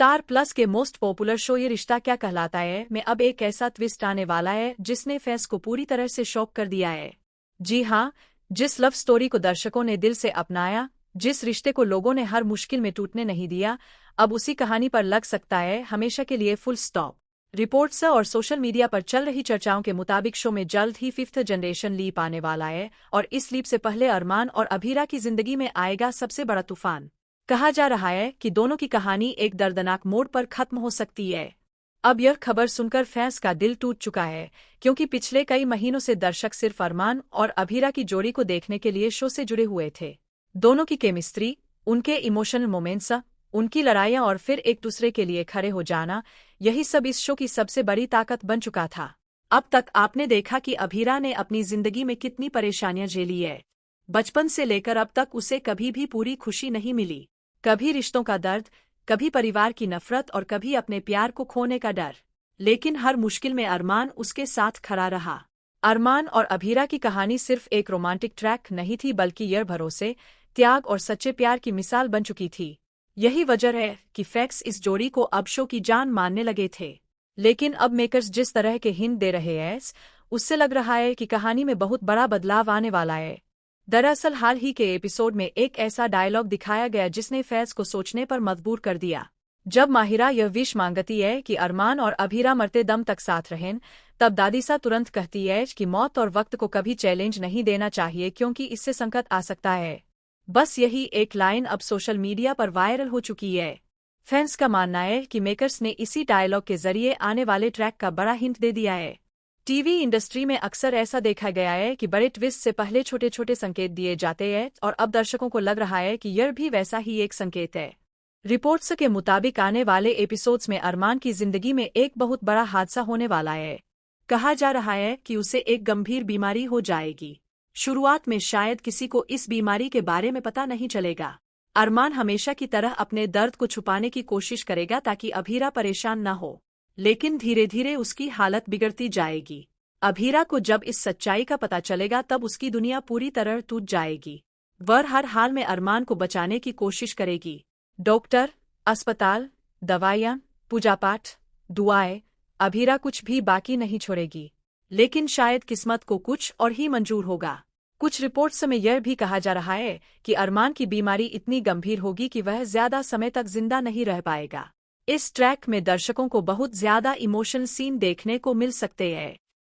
Star plus के most popular show ये रिश्ता क्या कहलाता है में अब एक ऐसा ट्विस्ट आने वाला है जिसने फैंस को पूरी तरह से शॉक कर दिया है। जी हाँ, जिस लव स्टोरी को दर्शकों ने दिल से अपनाया, जिस रिश्ते को लोगों ने हर मुश्किल में टूटने नहीं दिया, अब उसी कहानी पर लग सकता है हमेशा के लिए फुल स्टॉप। रिपोर्ट्स और सोशल मीडिया पर चल रही चर्चाओं के मुताबिक शो में जल्द ही 5th जनरेशन लीप आने वाला है और इस लीप से पहले अरमान और अभीरा की जिंदगी में आएगा सबसे बड़ा तूफान। कहा जा रहा है कि दोनों की कहानी एक दर्दनाक मोड़ पर खत्म हो सकती है। अब यह खबर सुनकर फैंस का दिल टूट चुका है, क्योंकि पिछले कई महीनों से दर्शक सिर्फ अरमान और अभीरा की जोड़ी को देखने के लिए शो से जुड़े हुए थे। दोनों की केमिस्ट्री, उनके इमोशनल मोमेंट्स, उनकी लड़ाइयाँ और फिर एक दूसरे के लिए खड़े हो जाना, यही सब इस शो की सबसे बड़ी ताकत बन चुका था। अब तक आपने देखा कि अभीरा ने अपनी जिंदगी में कितनी परेशानियां झेली है। बचपन से लेकर अब तक उसे कभी भी पूरी खुशी नहीं मिली। कभी रिश्तों का दर्द, कभी परिवार की नफरत और कभी अपने प्यार को खोने का डर। लेकिन हर मुश्किल में अरमान उसके साथ खड़ा रहा। अरमान और अभीरा की कहानी सिर्फ एक रोमांटिक ट्रैक नहीं थी, बल्कि यह भरोसे, त्याग और सच्चे प्यार की मिसाल बन चुकी थी। यही वजह है कि फैंस इस जोड़ी को अब शो की जान मानने लगे थे। लेकिन अब मेकर्स जिस तरह के हिंट दे रहे हैं, उससे लग रहा है कि कहानी में बहुत बड़ा बदलाव आने वाला है। दरअसल हाल ही के एपिसोड में एक ऐसा डायलॉग दिखाया गया जिसने फैंस को सोचने पर मजबूर कर दिया। जब माहिरा यह विश मांगती है कि अरमान और अभीरा मरते दम तक साथ रहें, तब दादीसा तुरंत कहती है कि मौत और वक्त को कभी चैलेंज नहीं देना चाहिए, क्योंकि इससे संकट आ सकता है। बस यही एक लाइन अब सोशल मीडिया पर वायरल हो चुकी है। फैंस का मानना है कि मेकर्स ने इसी डायलॉग के जरिए आने वाले ट्रैक का बड़ा हिंट दे दिया है। टीवी इंडस्ट्री में अक्सर ऐसा देखा गया है कि बड़े ट्विस्ट से पहले छोटे छोटे संकेत दिए जाते हैं, और अब दर्शकों को लग रहा है कि यह भी वैसा ही एक संकेत है। रिपोर्ट्स के मुताबिक आने वाले एपिसोड्स में अरमान की जिंदगी में एक बहुत बड़ा हादसा होने वाला है। कहा जा रहा है कि उसे एक गंभीर बीमारी हो जाएगी। शुरुआत में शायद किसी को इस बीमारी के बारे में पता नहीं चलेगा। अरमान हमेशा की तरह अपने दर्द को छुपाने की कोशिश करेगा ताकि अभीरा परेशान न हो, लेकिन धीरे धीरे उसकी हालत बिगड़ती जाएगी। अभीरा को जब इस सच्चाई का पता चलेगा तब उसकी दुनिया पूरी तरह टूट जाएगी। वह हर हाल में अरमान को बचाने की कोशिश करेगी। डॉक्टर, अस्पताल, दवाइयाँ, पूजा पाठ, दुआएं, अभीरा कुछ भी बाकी नहीं छोड़ेगी। लेकिन शायद किस्मत को कुछ और ही मंजूर होगा। कुछ रिपोर्ट्स में यह भी कहा जा रहा है कि अरमान की बीमारी इतनी गंभीर होगी कि वह ज्यादा समय तक जिंदा नहीं रह पाएगा। इस ट्रैक में दर्शकों को बहुत ज्यादा इमोशनल सीन देखने को मिल सकते हैं।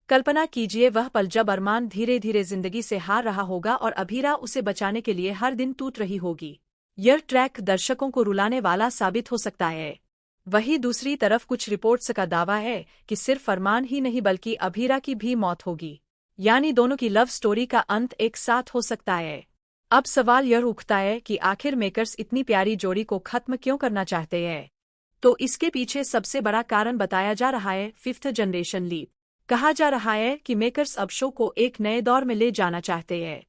कल्पना कीजिए वह पल जब अरमान धीरे धीरे जिंदगी से हार रहा होगा और अभीरा उसे बचाने के लिए हर दिन टूट रही होगी। यह ट्रैक दर्शकों को रुलाने वाला साबित हो सकता है। वहीं दूसरी तरफ कुछ रिपोर्ट्स का दावा है कि सिर्फ अरमान ही नहीं बल्कि अभीरा की भी मौत होगी, यानी दोनों की लव स्टोरी का अंत एक साथ हो सकता है। अब सवाल यह उठता है कि आखिर मेकर्स इतनी प्यारी जोड़ी को खत्म क्यों करना चाहते हैं। तो इसके पीछे सबसे बड़ा कारण बताया जा रहा है 5th जनरेशन लीप। कहा जा रहा है कि मेकर्स अब शो को एक नए दौर में ले जाना चाहते हैं।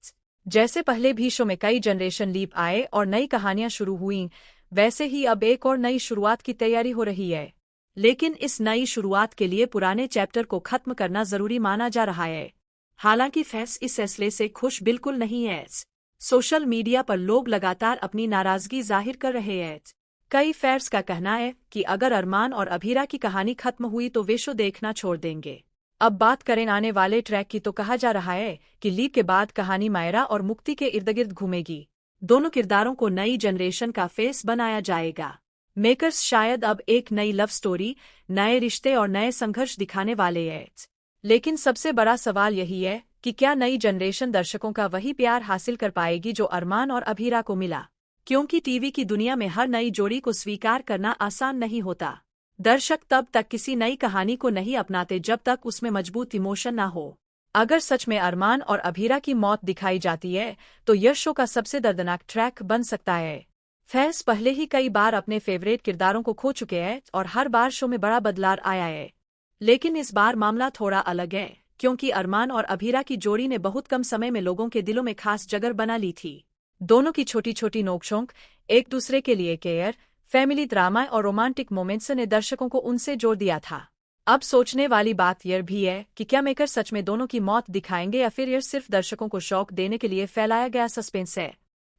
जैसे पहले भी शो में कई जनरेशन लीप आए और नई कहानियां शुरू हुईं, वैसे ही अब एक और नई शुरुआत की तैयारी हो रही है। लेकिन इस नई शुरुआत के लिए पुराने चैप्टर को खत्म करना जरूरी माना जा रहा है। हालांकि फैंस इस फैसले से खुश बिल्कुल नहीं है। सोशल मीडिया पर लोग लगातार अपनी नाराजगी जाहिर कर रहे हैं। कई फैंस का कहना है कि अगर अरमान और अभीरा की कहानी खत्म हुई तो वे शो देखना छोड़ देंगे। अब बात करें आने वाले ट्रैक की, तो कहा जा रहा है कि लीप के बाद कहानी मायरा और मुक्ति के इर्द गिर्द घूमेगी। दोनों किरदारों को नई जनरेशन का फेस बनाया जाएगा। मेकर्स शायद अब एक नई लव स्टोरी, नए रिश्ते और नए संघर्ष दिखाने वाले हैं। लेकिन सबसे बड़ा सवाल यही है कि क्या नई जनरेशन दर्शकों का वही प्यार हासिल कर पाएगी जो अरमान और अभीरा को मिला, क्योंकि टीवी की दुनिया में हर नई जोड़ी को स्वीकार करना आसान नहीं होता। दर्शक तब तक किसी नई कहानी को नहीं अपनाते जब तक उसमें मजबूत इमोशन ना हो। अगर सच में अरमान और अभीरा की मौत दिखाई जाती है तो यह शो का सबसे दर्दनाक ट्रैक बन सकता है। फैंस पहले ही कई बार अपने फेवरेट किरदारों को खो चुके हैं और हर बार शो में बड़ा बदलाव आया है। लेकिन इस बार मामला थोड़ा अलग है, क्योंकि अरमान और अभीरा की जोड़ी ने बहुत कम समय में लोगों के दिलों में खास जगह बना ली थी। दोनों की छोटी छोटी नोकझोंक, एक दूसरे के लिए केयर, फैमिली ड्रामा और रोमांटिक मोमेंट्स ने दर्शकों को उनसे जोड़ दिया था। अब सोचने वाली बात यह भी है कि क्या मेकर सच में दोनों की मौत दिखाएंगे या फिर यह सिर्फ दर्शकों को शौक देने के लिए फैलाया गया सस्पेंस है।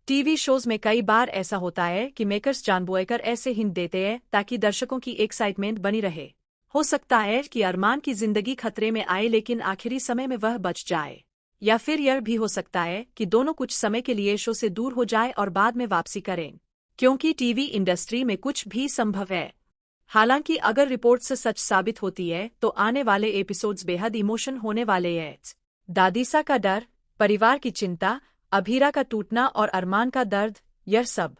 टीवी शोज में कई बार ऐसा होता है कि मेकर्स जानबूझकर ऐसे हिंट देते हैं ताकि दर्शकों की एक्साइटमेंट बनी रहे। हो सकता है कि अरमान की जिंदगी खतरे में आए लेकिन आखिरी समय में वह बच जाए, या फिर यह भी हो सकता है कि दोनों कुछ समय के लिए शो से दूर हो जाए और बाद में वापसी करें, क्योंकि टीवी इंडस्ट्री में कुछ भी संभव है। हालांकि अगर रिपोर्ट से सच साबित होती है तो आने वाले एपिसोड्स बेहद इमोशन होने वाले हैं। दादीसा का डर, परिवार की चिंता, अभीरा का टूटना और अरमान का दर्द, यह सब